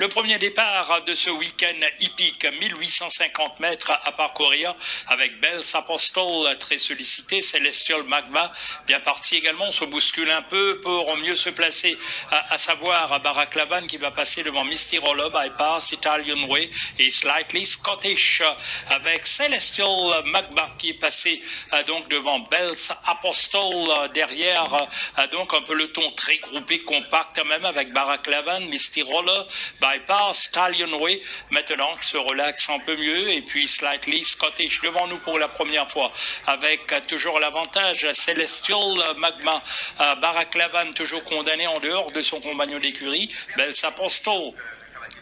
Le premier départ de ce week-end hippique, 1850 mètres à parcourir avec Bells Apostol, très sollicité, Celestial Magma, bien parti également, on se bouscule un peu pour mieux se placer, à savoir Baraklavan qui va passer devant Misty Roller, Bypass, Italian Way et Slightly Scottish, avec Celestial Magma qui est passé donc devant Bells Apostol, derrière donc un peloton très groupé, compact même, avec Baraklavan, Misty Roller, Bypass, Italian Way, maintenant qui se relaxe un peu mieux, et puis Slightly Scottish devant nous pour la première fois, avec toujours l'avantage Celestial Magma, Baraklavan toujours condamné en dehors de son compagnon d'écurie, Bells Apostol.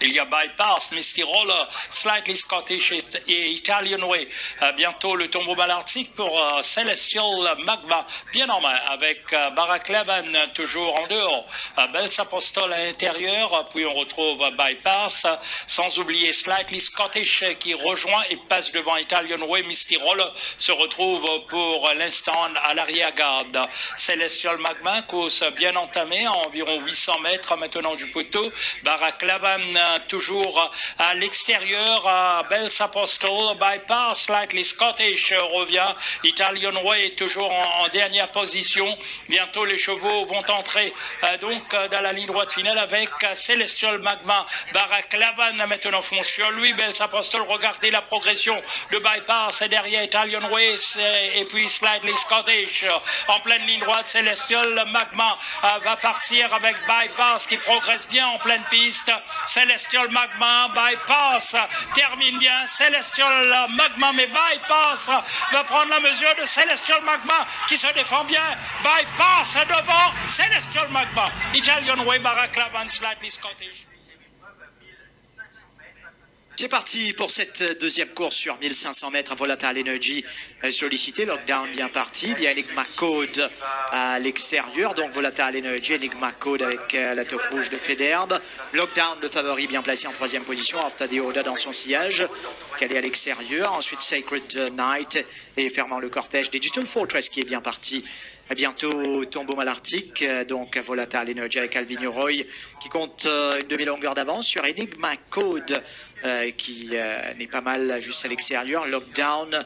Il y a Bypass, Misty Roller, Slightly Scottish et Italian Way. Bientôt le tombeau balartique pour Celestial Magma, bien en main, avec Baraklavan toujours en dehors. Bells Apostol à l'intérieur, puis on retrouve Bypass, sans oublier Slightly Scottish qui rejoint et passe devant Italian Way. Misty Roller se retrouve pour l'instant à l'arrière-garde. Celestial Magma, course bien entamée, à environ 800 mètres maintenant du poteau. Baraklavan toujours à l'extérieur, Bells Apostol, Bypass, Slightly Scottish revient, Italian Way toujours en dernière position. Bientôt les chevaux vont entrer donc dans la ligne droite finale avec Celestial Magma. Baraklavan maintenant fonce sur lui, Bells Apostol, regardez la progression de Bypass et derrière Italian Way et puis Slightly Scottish en pleine ligne droite. Celestial Magma va partir avec Bypass qui progresse bien en pleine piste. Celestial Magma, Bypass termine bien, Celestial Magma, mais Bypass va prendre la mesure de Celestial Magma qui se défend bien. Bypass devant Celestial Magma, Italian Way, Baraklavan, Slightly Scottish. C'est parti pour cette deuxième course sur 1500 mètres. Volatile Energy sollicité, Lockdown bien parti. Il y a Enigma Code à l'extérieur, donc Volatile Energy, Enigma Code avec la toque rouge de Federbe. Lockdown, le favori, bien placé en troisième position. After the Oda dans son sillage, calé à l'extérieur. Ensuite Sacred Night et fermant le cortège, Digital Fortress qui est bien parti. Bientôt Tombeau Malartic, donc Volatile Energy avec Alvino Roy qui compte une demi-longueur d'avance sur Enigma Code qui n'est pas mal juste à l'extérieur. Lockdown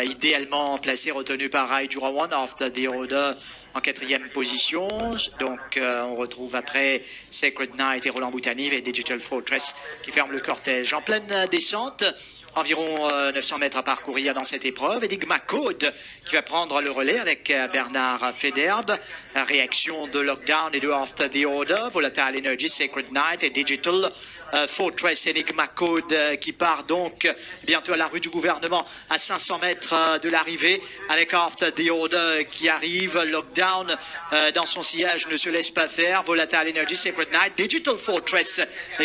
idéalement placé, retenu par Rai Jurawan, After the Order en quatrième position. Donc on retrouve après Sacred Night et Roland Boutani et Digital Fortress qui ferment le cortège. En pleine descente, environ 900 mètres à parcourir dans cette épreuve. Enigma Code qui va prendre le relais avec Bernard Federbe. Réaction de Lockdown et de After the Order. Volatile Energy, Sacred Night et Digital Fortress. Enigma Code qui part donc bientôt à la rue du gouvernement à 500 mètres de l'arrivée avec After the Order qui arrive. Lockdown dans son sillage ne se laisse pas faire. Volatile Energy, Sacred Night, Digital Fortress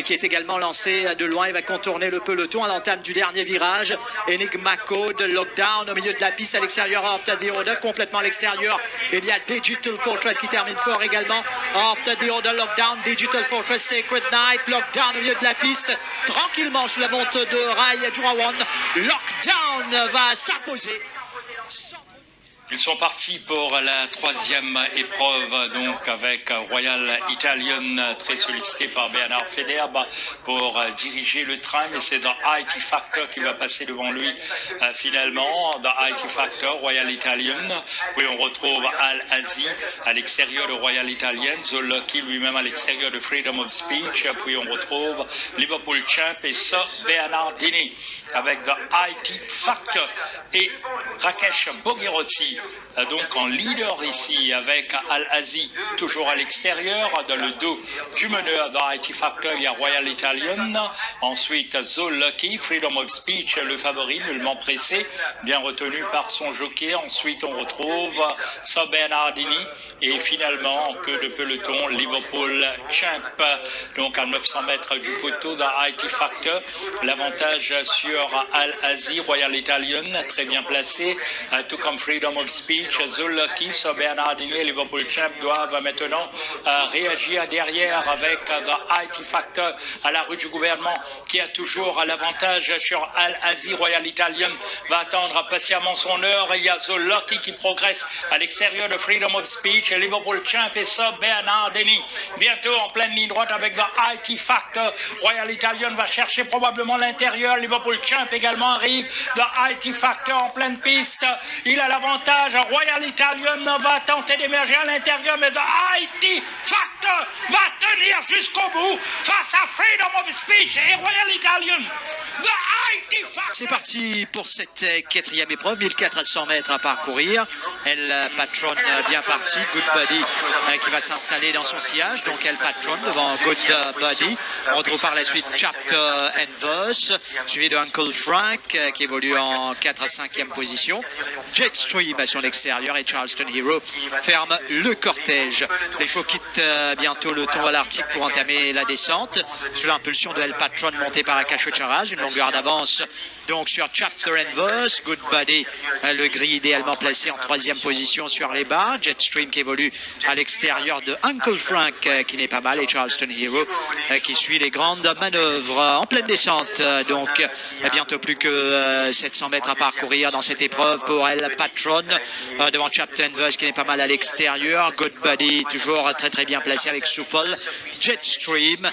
qui est également lancé de loin. Il va contourner le peloton à l'entame du dernier virage. Enigma Code, Lockdown au milieu de la piste à l'extérieur. After the Order complètement à l'extérieur. Il y a Digital Fortress qui termine fort également. After the Order, Lockdown, Digital Fortress, Sacred Night, Lockdown au milieu de la piste. Tranquillement sur la montée de Rai Jurawan. Lockdown va s'imposer. Ils sont partis pour la troisième épreuve, donc avec Royal Italian, très sollicité par Bernard Federbe pour diriger le train, mais c'est dans IT Factor qui va passer devant lui finalement, dans IT Factor, Royal Italian. Puis on retrouve Al-Azi à l'extérieur de Royal Italian, Zoloki lui-même à l'extérieur de Freedom of Speech, puis on retrouve Liverpool Champ et ça Bernardini avec The IT Factor et Rakesh Bogirotti donc en leader ici avec Al-Azi toujours à l'extérieur. Dans le dos du meneur dans IT Factor, il y a Royal Italian. Ensuite Zoloki, Freedom of Speech, le favori, nullement pressé, bien retenu par son jockey. Ensuite on retrouve Sa Bernardini et finalement en queue de peloton Liverpool Champ, donc à 900 mètres du poteau dans IT Factor. L'avantage sur Al-Azi, Royal Italian, très bien placé, tout comme Freedom of Speech, Zulaki, Bernardini et Liverpool Champ doivent maintenant réagir derrière avec The IT Factor à la rue du gouvernement qui a toujours l'avantage sur Al-Azi. Royal Italian va attendre patiemment son heure. Il y a Zulaki qui progresse à l'extérieur de Freedom of Speech et Liverpool Champ et Bernardini. Bientôt en pleine ligne droite avec The IT Factor. Royal Italian va chercher probablement l'intérieur. Liverpool Champ également arrive. The IT Factor en pleine piste. Il a l'avantage. Royal Italian va tenter d'émerger à l'intérieur, mais The IT Factor va tenir jusqu'au bout face à Freedom of Speech et Royal Italian. The IT Factor. C'est parti pour cette quatrième épreuve, 1400 mètres à parcourir. El Patron bien parti, Good Buddy qui va s'installer dans son sillage. Donc El Patron devant Good Buddy. On retrouve par la suite Chapped and Voss, suivi de Uncle Frank qui évolue en 4 à 5e position. Jetstream à son extérieur et Charleston Hero ferme le cortège. Les chevaux quittent bientôt le tombeau à l'Arctique pour entamer la descente. Sous l'impulsion de El Patron monté par Akacho Charaz, une longueur d'avance donc sur Chapter and Voss. Good Buddy, le gris idéalement placé en 3e position sur les barres. Jetstream qui évolue à l'extérieur de Uncle Frank qui n'est pas mal et Charleston Hero qui suit les grandes manœuvres en pleine descente. Donc bientôt plus que 700 mètres à parcourir dans cette épreuve pour El Patron devant Chapter and Voss qui n'est pas mal à l'extérieur. Good Buddy toujours très bien placé avec Souffle. Jetstream,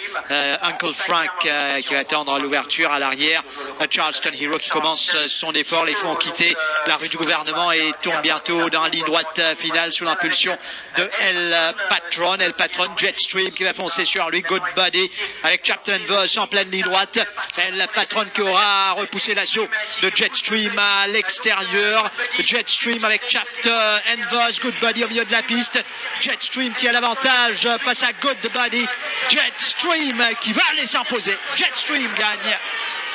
Uncle Frank qui va attendre l'ouverture à l'arrière. Charleston Hero qui commence son effort. Les chevaux ont quitté la rue du gouvernement et tournent bientôt dans la ligne droite finale sous l'impulsion de El Patron. El Patron, Jetstream qui va foncer sur lui. Good Buddy avec Chapter and Voss en pleine ligne droite. El Patron qui aura repoussé l'assaut de Jetstream à l'extérieur. Jetstream avec Chapter and Voss. Good Buddy au milieu de la piste. Jetstream qui a l'avantage face à Good Buddy. Jetstream qui va aller s'imposer. Jetstream gagne.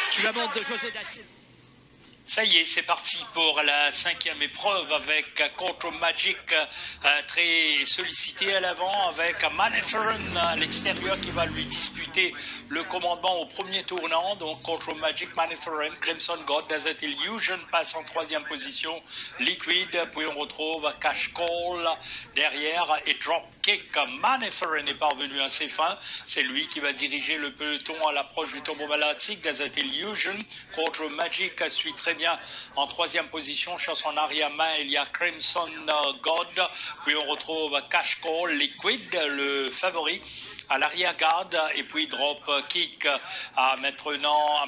Tu la montre de José Dacier. Ça y est, c'est parti pour la 5e épreuve avec Control Magic très sollicité à l'avant avec Maniferun à l'extérieur qui va lui disputer le commandement au premier tournant. Donc Control Magic, Maniferun, Crimson God, Desert Illusion passe en 3e position. Liquid, puis on retrouve Cash Call derrière et Dropkick. Maniferun est parvenu assez fin. C'est lui qui va diriger le peloton à l'approche du tombeau malatique. Desert Illusion, Control Magic suit très bien en 3e position. Sur son arrière-main, il y a Crimson God. Puis on retrouve Cash Call, Liquid, le favori à l'arrière-garde. Et puis Drop Kick à maintenant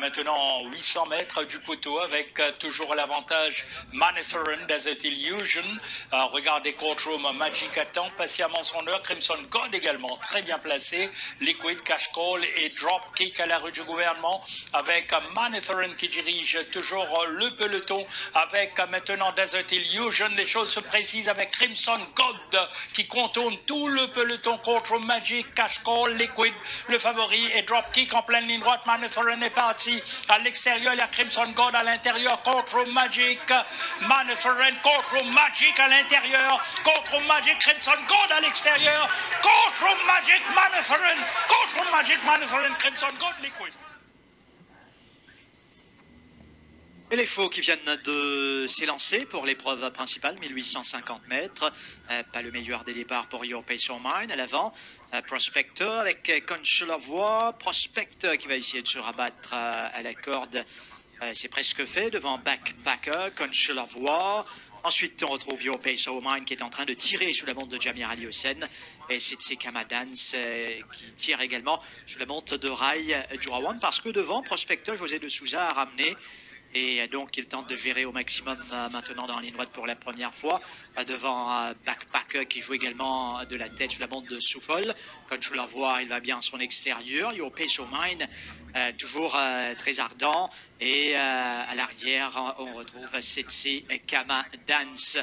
800 mètres du poteau avec toujours l'avantage Maniferun, Desert Illusion. Regardez Courtroom Magic attend patiemment son heure. Crimson God également très bien placé. Liquid, Cash Call et Drop Kick à la rue du gouvernement avec Maniferun qui dirige toujours le peloton avec maintenant Desert Illusion. Les choses se précisent avec Crimson God qui contourne tout le peloton. Courtroom Magic, Cash Call, Liquid, le favori et Dropkick en pleine ligne droite. Maniferun est parti à l'extérieur. Il y a Crimson God à l'intérieur. Courtroom Magic, Maniferun, Courtroom Magic à l'intérieur. Courtroom Magic, Crimson God à l'extérieur. Courtroom Magic, Maniferun, Courtroom Magic, Maniferun, Crimson God, Liquid. Et les chevaux qui viennent de s'élancer pour l'épreuve principale, 1850 mètres. Pas le meilleur des départs pour Your Pace or Mine à l'avant. Prospector avec Conchelavoie. Prospector qui va essayer de se rabattre à la corde. C'est presque fait devant Backpacker, Conchelavoie. Ensuite, on retrouve Your Pace or Mine qui est en train de tirer sous la montre de Jamir Ali Hossein. Et c'est Kamadans qui tire également sous la montre de Rai Jurawan parce que devant, Prospector, José de Souza a ramené. Et donc, il tente de gérer au maximum maintenant dans la ligne droite pour la première fois. Devant Backpacker qui joue également de la tête sous la montre de Souffle. Comme je la vois, il va bien à son extérieur. Your Pace or Mine, toujours très ardent. Et à l'arrière, on retrouve Setse Kama Dance.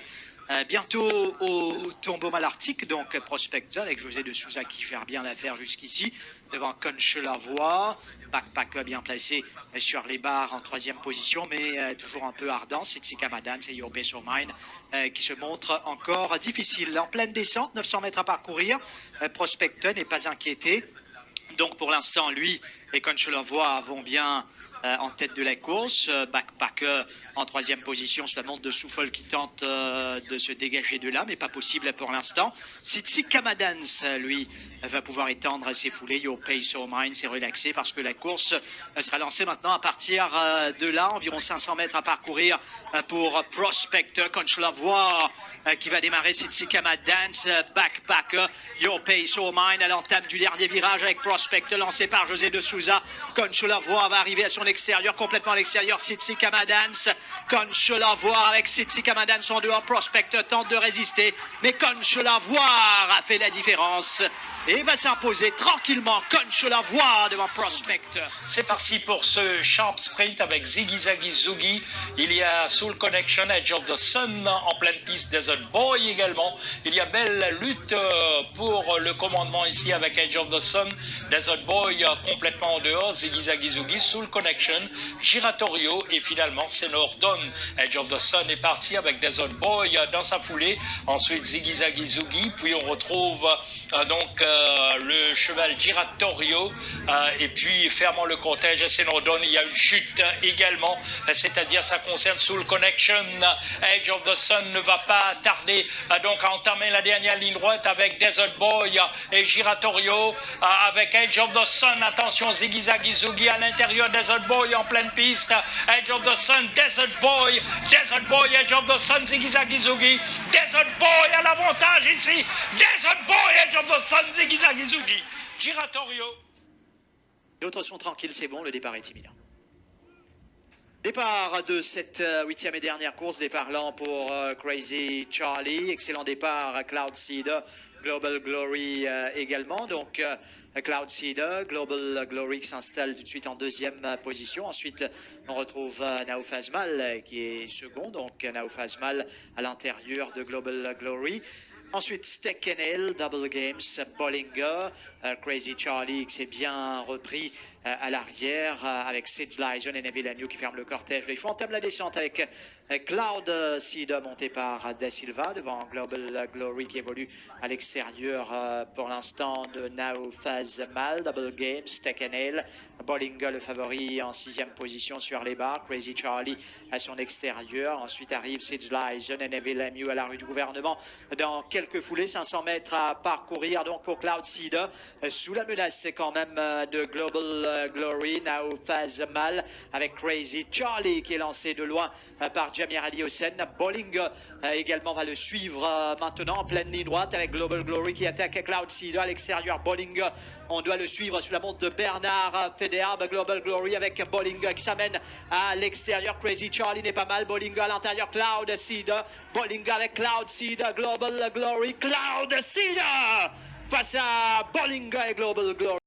Bientôt au tombeau malartique, donc Prospector avec José de Souza qui gère bien l'affaire jusqu'ici. Devant Conchelavoie, Backpacker bien placé sur les barres en 3e position, mais toujours un peu ardent. C'est Kamadan, c'est Your Pace or Mine qui se montre encore difficile. En pleine descente, 900 mètres à parcourir. Prospector n'est pas inquiété. Donc pour l'instant, lui et Conchelavoie vont bien en tête de la course. Backpacker en troisième position sur la montre de Souffle qui tente de se dégager de là, mais pas possible pour l'instant. Tsitsikamades, lui, va pouvoir étendre ses foulées. Your Pace Your Mind s'est relaxé parce que la course sera lancée maintenant à partir de là. Environ 500 mètres à parcourir pour Prospector. Conchlavoie qui va démarrer. Tsitsikamades, Backpacker, Your Pace Your Mind à l'entame du dernier virage avec Prospector lancé par José de Souza. Conchlavoie va arriver à son extérieur, complètement à l'extérieur. Tsitsikamades, Conchlavoie avec Tsitsikamades en dehors. Prospector tente de résister, mais Conchlavoie a fait la différence et va s'imposer tranquillement. Conchlavoie devant Prospector. C'est parti pour ce sharp sprint avec Ziggy Zaggy Zougi. Il y a Soul Connection, Edge of the Sun en pleine piste, Desert Boy également. Il y a belle lutte pour le commandement ici avec Edge of the Sun, Desert Boy complètement en dehors, Ziggy Zaggy Zougi, Soul Connection, Giratorio et finalement Senordon. Edge of the Sun est parti avec Desert Boy dans sa foulée. Ensuite Ziggy Zaggy Zougi, puis on retrouve donc le cheval Giratorio et puis fermant le cortège Senordon. Il y a une chute également, c'est-à-dire ça concerne Soul Connection. Edge of the Sun ne va pas tarder donc à entamer la dernière ligne droite avec Desert Boy et Giratorio avec Edge of the Sun. Attention, Ziggy Zaggy Zougi à l'intérieur, Desert Boy en pleine piste. Edge of the Sun, Desert Boy, Edge of the Sun, Ziggy Zaggy Zougi. Desert Boy à l'avantage ici. Desert Boy, Edge of the Sun, Ziggy Zaggy Zougi. Giratorio. Les autres sont tranquilles, c'est bon, le départ est imminent. Départ de cette huitième et dernière course, départ lent pour Crazy Charlie. Excellent départ, Cloud Seeder, Global Glory également. Donc Cloud Seeder, Global Glory qui s'installe tout de suite en deuxième position. Ensuite, on retrouve Naufazmal qui est second. Donc Naufazmal à l'intérieur de Global Glory. Ensuite, Steckenhill, Double Games, Bollinger, Crazy Charlie qui s'est bien repris à l'arrière avec Sid Lyson et Neville Agnew qui ferment le cortège. Les chevaux entament la descente avec Cloud Seeder monté par Da Silva devant Global Glory qui évolue à l'extérieur pour l'instant de Naufazmal, Double Games, Steckenhill, Bollinger le favori en sixième position sur les barres, Crazy Charlie à son extérieur. Ensuite arrive Sid Lyson et Neville Agnew à la rue du gouvernement dans quelques foulées, 500 mètres à parcourir donc pour Cloud Seeder, sous la menace quand même de Global Glory. Naufazmal avec Crazy Charlie qui est lancé de loin par Jamir Ali Hossein. Bollinger également va le suivre maintenant en pleine ligne droite avec Global Glory qui attaque Cloud Seeder à l'extérieur. Bollinger, on doit le suivre sous la montre de Bernard Federbe. Global Glory avec Bollinger qui s'amène à l'extérieur. Crazy Charlie n'est pas mal. Bollinger à l'intérieur. Cloud Seeder. Bollinger avec Cloud Seeder. Global Glory. Cloud Seeder face à Bollinger et Global Glory.